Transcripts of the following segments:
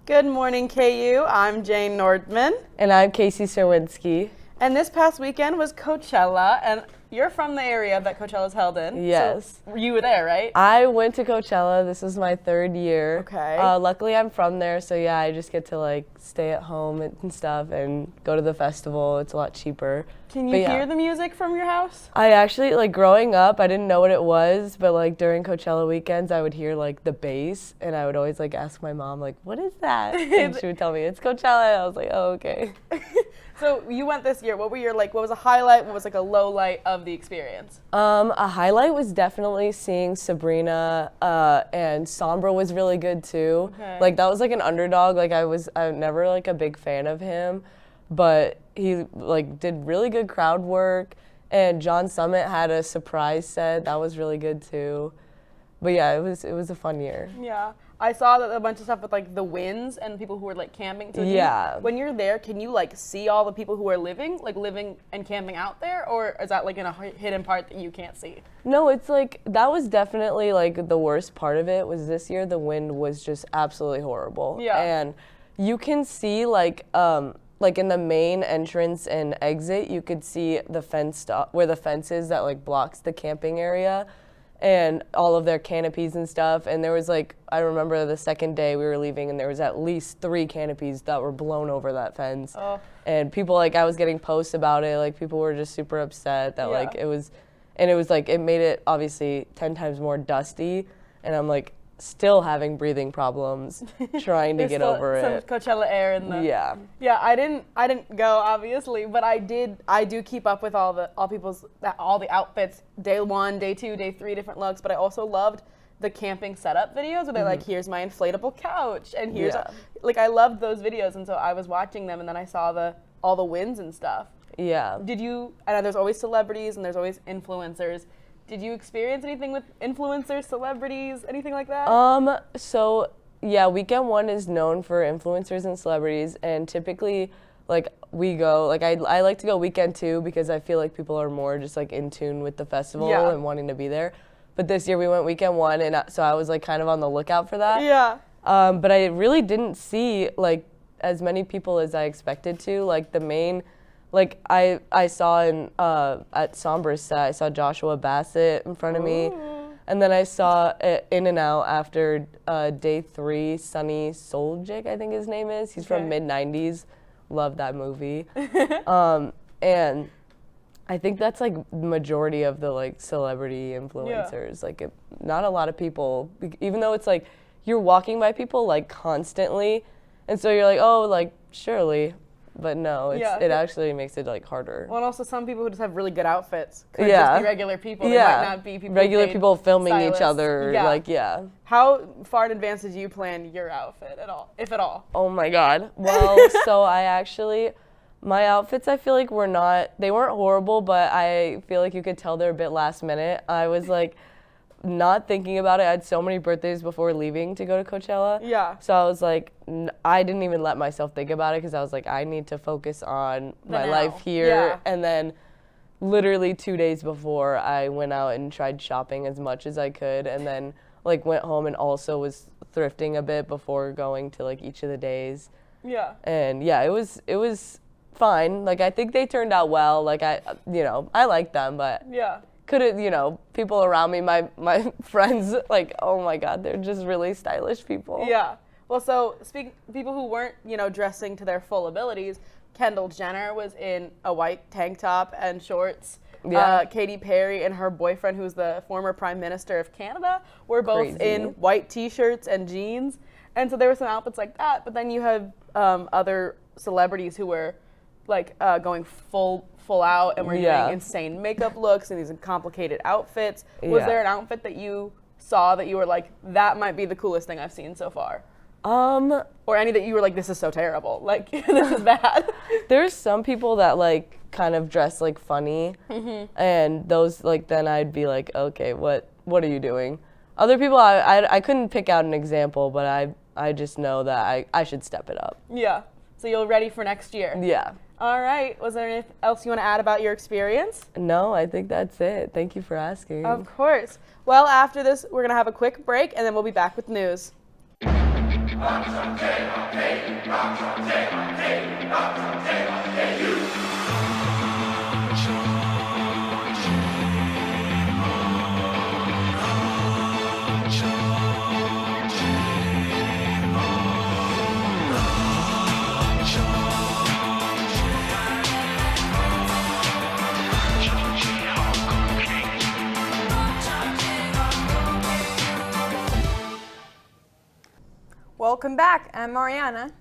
Good morning, KU. I'm Jane Nordman. And I'm Casey Serwinski. And this past weekend was Coachella, and you're from the area that Coachella's held in. Yes. So you were there, right? I went to Coachella. This is my third year. Okay. Luckily, I'm from there, so yeah, I just get to stay at home and stuff and go to the festival. It's a lot cheaper. Can you hear the music from your house? I actually, growing up, I didn't know what it was, but during Coachella weekends, I would hear the bass, and I would always ask my mom, what is that? And she would tell me, it's Coachella. And I was like, oh, okay. So you went this year. What was a highlight? What was a low light of the experience? A highlight was definitely seeing Sabrina, and Sombra was really good too. Okay. That was an underdog. I was never a big fan of him, but he did really good crowd work. And John Summit had a surprise set that was really good too. But yeah, it was a fun year. Yeah. I saw that a bunch of stuff with the winds and people who were camping. So yeah. When you're there, can you see all the people who are living and camping out there, or is that in a hidden part that you can't see? No, it's that was definitely the worst part of it. Was this year the wind was just absolutely horrible. Yeah. And you can see in the main entrance and exit, you could see the fence where the fence is that blocks the camping area. And all of their canopies and stuff. And there was I remember the second day we were leaving and there was at least 3 canopies that were blown over that fence. Oh. And people I was getting posts about it, people were just super upset that it made it obviously 10 times more dusty. And I'm still having breathing problems trying to get over it. Some Coachella air in the. Yeah. Yeah, I didn't go obviously, but I do keep up with all the outfits, day 1, day 2, day 3 different looks, but I also loved the camping setup videos where they're here's my inflatable couch and here's I loved those videos, and so I was watching them and then I saw all the wins and stuff. Yeah. I know there's always celebrities and there's always influencers. Did you experience anything with influencers, celebrities, anything like that? So yeah, weekend 1 is known for influencers and celebrities, and typically we go I like to go weekend 2 because I feel people are more just in tune with the festival and wanting to be there. But this year we went weekend 1, and so I was kind of on the lookout for that. Yeah. But I really didn't see as many people as I expected to. The main I saw at Sombra's set, I saw Joshua Bassett in front of me. And then I saw In and Out after day 3, Sonny Soljic, I think his name is. He's from mid-90s. Love that movie. And I think that's the majority of the celebrity influencers. Not a lot of people, even though it's you're walking by people constantly. And so you're oh, surely. But no, it actually makes it harder. Well, and also some people who just have really good outfits could just be regular people. They might not be people. Regular people filming stylists. each other. Yeah. How far in advance did you plan your outfit at all, if at all? Oh my God. Well, so my outfits I feel they weren't horrible, but I feel you could tell they're a bit last minute. I was not thinking about it. I had so many birthdays before leaving to go to Coachella. Yeah. So I was I didn't even let myself think about it because I was I need to focus on my life here. Yeah. And then literally 2 days before, I went out and tried shopping as much as I could, and then went home and also was thrifting a bit before going to each of the days. Yeah. And yeah, it was fine. I think they turned out well. I liked them, but yeah. Could it, people around me, my friends, oh my God, they're just really stylish people. Yeah. Well, so people who weren't, dressing to their full abilities, Kendall Jenner was in a white tank top and shorts. Yeah. Katy Perry and her boyfriend, who's the former Prime Minister of Canada, were both in white T-shirts and jeans. And so there were some outfits like that. But then you have other celebrities who were going full out and were doing insane makeup looks and these complicated outfits. Was there an outfit that you saw that you were that might be the coolest thing I've seen so far? Or any that you were this is so terrible, this is bad? There's some people that kind of dress funny, and those then I'd be okay, what are you doing? Other people, I couldn't pick out an example, but I just know that I should step it up. Yeah. So you're ready for next year? Yeah. All right. Was there anything else you want to add about your experience? No, I think that's it. Thank you for asking. Of course. Well, after this, we're going to have a quick break, and then we'll be back with news. Welcome back. I'm Mariana.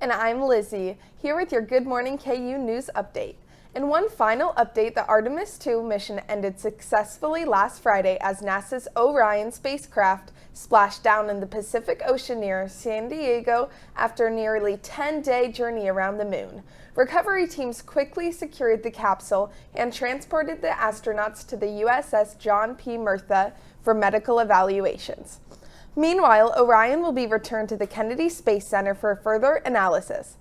And I'm Lizzie, here with your Good Morning KU News update. And one final update, the Artemis II mission ended successfully last Friday as NASA's Orion spacecraft splashed down in the Pacific Ocean near San Diego after a nearly 10-day journey around the moon. Recovery teams quickly secured the capsule and transported the astronauts to the USS John P. Murtha for medical evaluations. Meanwhile, Orion will be returned to the Kennedy Space Center for further analysis.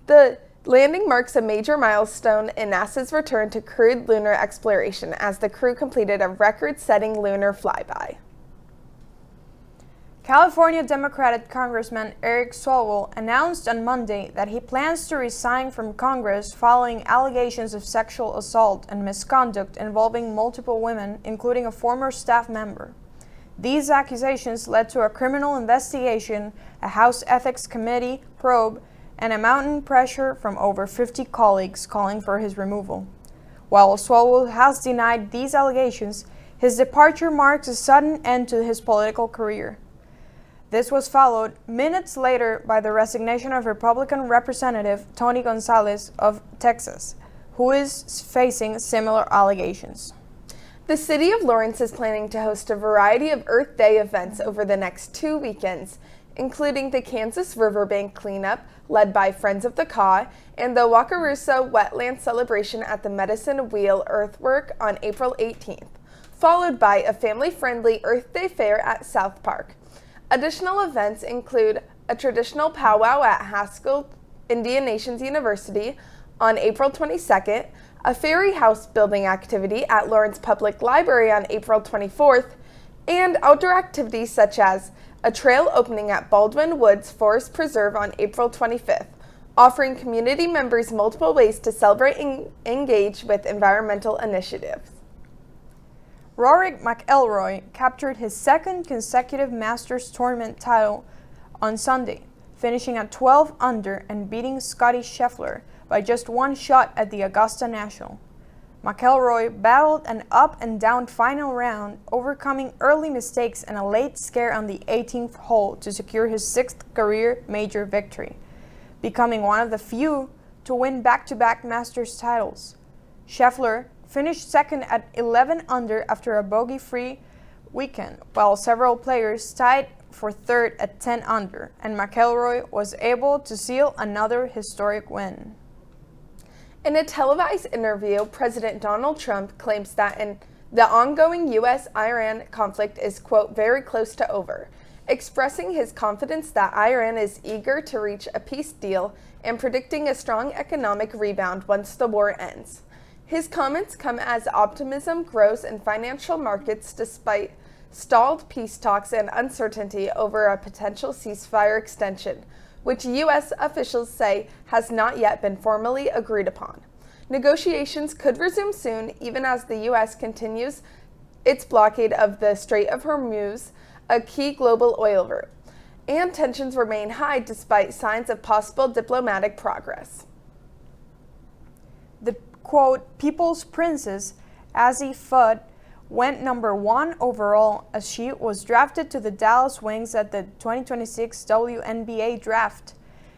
The landing marks a major milestone in NASA's return to crewed lunar exploration as the crew completed a record-setting lunar flyby. California Democratic Congressman Eric Swalwell announced on Monday that he plans to resign from Congress following allegations of sexual assault and misconduct involving multiple women, including a former staff member. These accusations led to a criminal investigation, a House Ethics Committee probe, and a mounting pressure from over 50 colleagues calling for his removal. While Swalwell has denied these allegations, his departure marks a sudden end to his political career. This was followed minutes later by the resignation of Republican Representative Tony Gonzalez of Texas, who is facing similar allegations. The city of Lawrence is planning to host a variety of Earth Day events over the next 2 weekends, including the Kansas Riverbank Cleanup, led by Friends of the Kaw, and the Wakarusa Wetland Celebration at the Medicine Wheel Earthwork on April 18th, followed by a family-friendly Earth Day fair at South Park. Additional events include a traditional powwow at Haskell Indian Nations University on April 22nd, a fairy house building activity at Lawrence Public Library on April 24th, and outdoor activities such as a trail opening at Baldwin Woods Forest Preserve on April 25th, offering community members multiple ways to celebrate and engage with environmental initiatives. Rory McIlroy captured his second consecutive Masters Tournament title on Sunday, finishing at 12 under and beating Scottie Scheffler by just one shot at the Augusta National. McIlroy battled an up-and-down final round, overcoming early mistakes and a late scare on the 18th hole to secure his 6th career major victory, becoming one of the few to win back-to-back Masters titles. Scheffler finished second at 11 under after a bogey-free weekend, while several players tied for third at 10 under, and McIlroy was able to seal another historic win. In a televised interview, President Donald Trump claims that the ongoing U.S.-Iran conflict is, quote, very close to over, expressing his confidence that Iran is eager to reach a peace deal and predicting a strong economic rebound once the war ends. His comments come as optimism grows in financial markets despite stalled peace talks and uncertainty over a potential ceasefire extension, which U.S. officials say has not yet been formally agreed upon. Negotiations could resume soon, even as the U.S. continues its blockade of the Strait of Hormuz, a key global oil route, and tensions remain high despite signs of possible diplomatic progress. The, quote, People's Princess, Azzi Fudd, went number 1 overall as she was drafted to the Dallas Wings at the 2026 WNBA draft,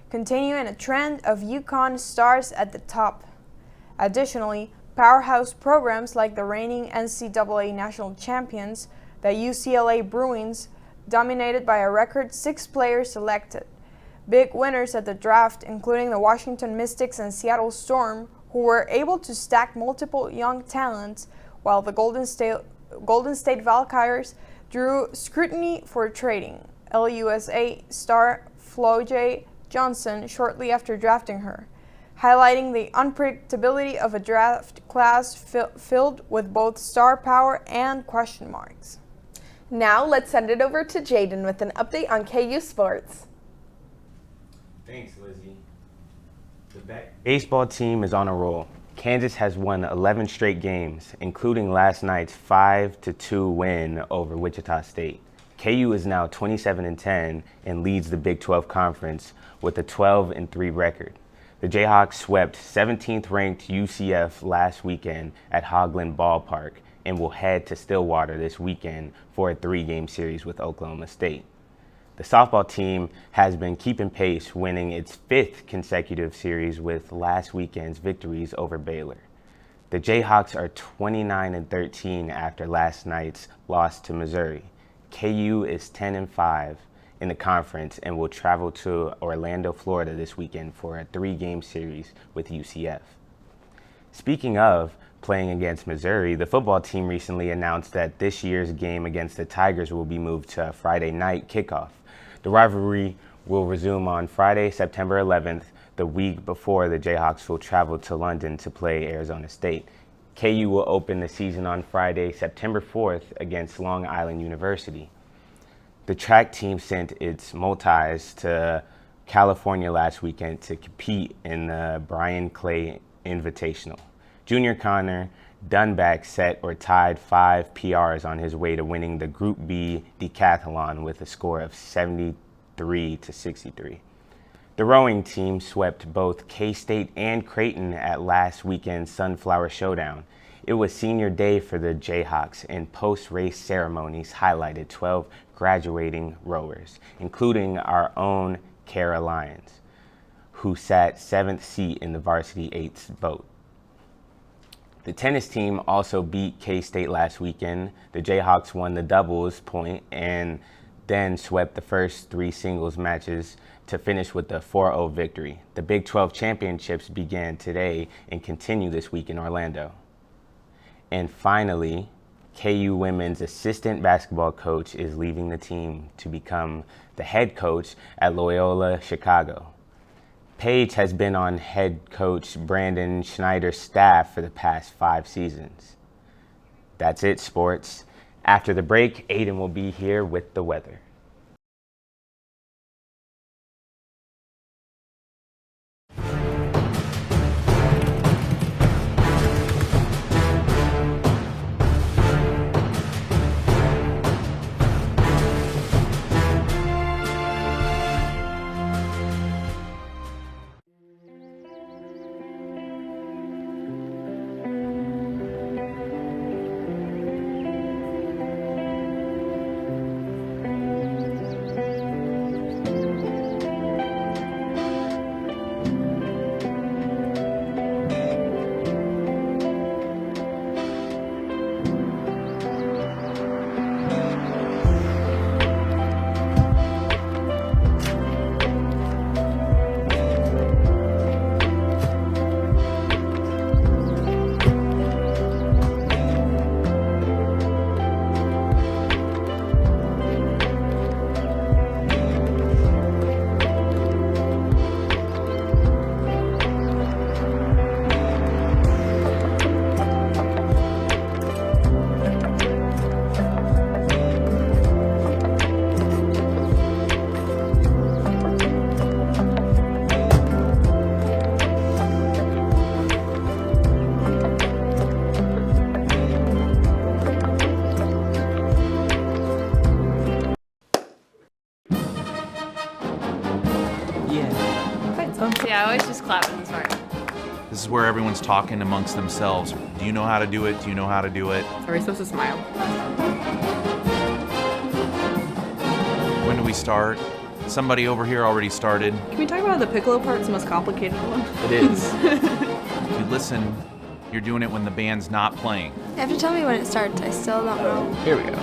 continuing a trend of UConn stars at the top. Additionally, powerhouse programs like the reigning NCAA national champions, the UCLA Bruins, dominated by a record 6 players selected. Big winners at the draft, including the Washington Mystics and Seattle Storm, who were able to stack multiple young talents, while the Golden State Valkyries drew scrutiny for trading LUSA star Floje Johnson shortly after drafting her, highlighting the unpredictability of a draft class filled with both star power and question marks. Now let's send it over to Jaden with an update on KU sports. Thanks, Lizzie. The baseball team is on a roll. Kansas has won 11 straight games, including last night's 5-2 win over Wichita State. KU is now 27-10 and leads the Big 12 Conference with a 12-3 record. The Jayhawks swept 17th ranked UCF last weekend at Hoagland Ballpark and will head to Stillwater this weekend for a 3-game series with Oklahoma State. The softball team has been keeping pace, winning its 5th consecutive series with last weekend's victories over Baylor. The Jayhawks are 29-13 after last night's loss to Missouri. KU is 10-5 in the conference and will travel to Orlando, Florida this weekend for a 3-game series with UCF. Speaking of playing against Missouri, the football team recently announced that this year's game against the Tigers will be moved to a Friday night kickoff. The rivalry will resume on Friday, September 11th, the week before the Jayhawks will travel to London to play Arizona State. KU will open the season on Friday, September 4th against Long Island University. The track team sent its multis to California last weekend to compete in the Brian Clay Invitational. Junior Connor Dunback set or tied 5 PRs on his way to winning the Group B decathlon with a score of 73-63. The rowing team swept both K-State and Creighton at last weekend's Sunflower Showdown. It was senior day for the Jayhawks, and post-race ceremonies highlighted 12 graduating rowers, including our own Kara Lyons, who sat 7th seat in the varsity 8th boat. The tennis team also beat K-State last weekend. The Jayhawks won the doubles point and then swept the first 3 singles matches to finish with a 4-0 victory. The Big 12 championships began today and continue this week in Orlando. And finally, KU women's assistant basketball coach is leaving the team to become the head coach at Loyola Chicago. Paige has been on head coach Brandon Schneider's staff for the past 5 seasons. That's it, sports. After the break, Aiden will be here with the weather. Yeah, I always just clap in this part. This is where everyone's talking amongst themselves. Do you know how to do it? Do you know how to do it? Are we supposed to smile? When do we start? Somebody over here already started. Can we talk about the piccolo part? It's the most complicated one. It is. If you listen, you're doing it when the band's not playing. You have to tell me when it starts. I still don't know. Here we go.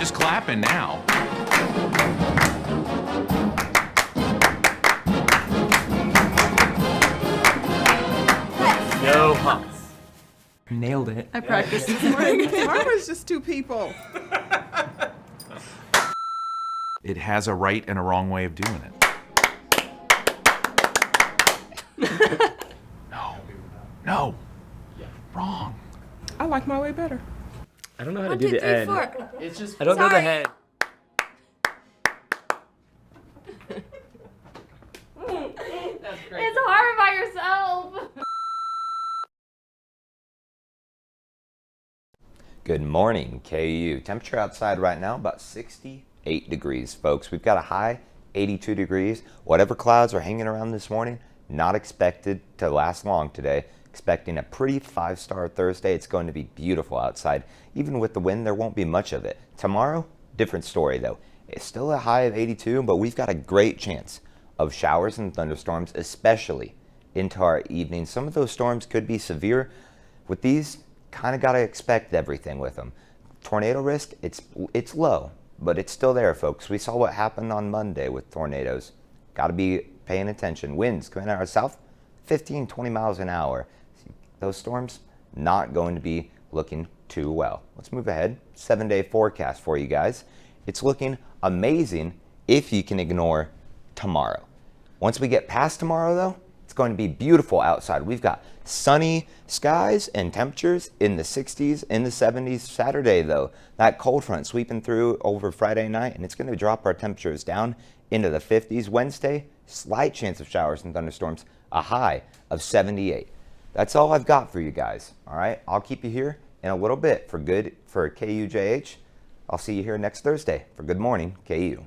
Just clapping now. No humps. Nailed it. I practiced this morning. Mine was just 2 people. It has a right and a wrong way of doing it. No. Wrong. I like my way better. I don't know how to do the end. It's just. I don't know the head. That's great. It's hard by yourself. Good morning, KU. Temperature outside right now about 68 degrees, folks. We've got a high 82 degrees. Whatever clouds are hanging around this morning, not expected to last long today. Expecting a pretty 5-star Thursday. It's going to be beautiful outside. Even with the wind, there won't be much of it. Tomorrow, different story though. It's still a high of 82, but we've got a great chance of showers and thunderstorms, especially into our evening. Some of those storms could be severe. With these, kind of got to expect everything with them. Tornado risk, it's low, but it's still there, folks. We saw what happened on Monday with tornadoes. Got to be paying attention. Winds coming out of south, 15, 20 miles an hour. Those storms not going to be looking too well. Let's move ahead. 7-day forecast for you guys. It's looking amazing if you can ignore tomorrow. Once we get past tomorrow though, it's going to be beautiful outside. We've got sunny skies and temperatures in the 60s, in the 70s. Saturday though, that cold front sweeping through over Friday night, and it's going to drop our temperatures down into the 50s. Wednesday, slight chance of showers and thunderstorms, a high of 78. That's all I've got for you guys. All right, I'll keep you here in a little bit for KUJH. I'll see you here next Thursday for Good Morning KU.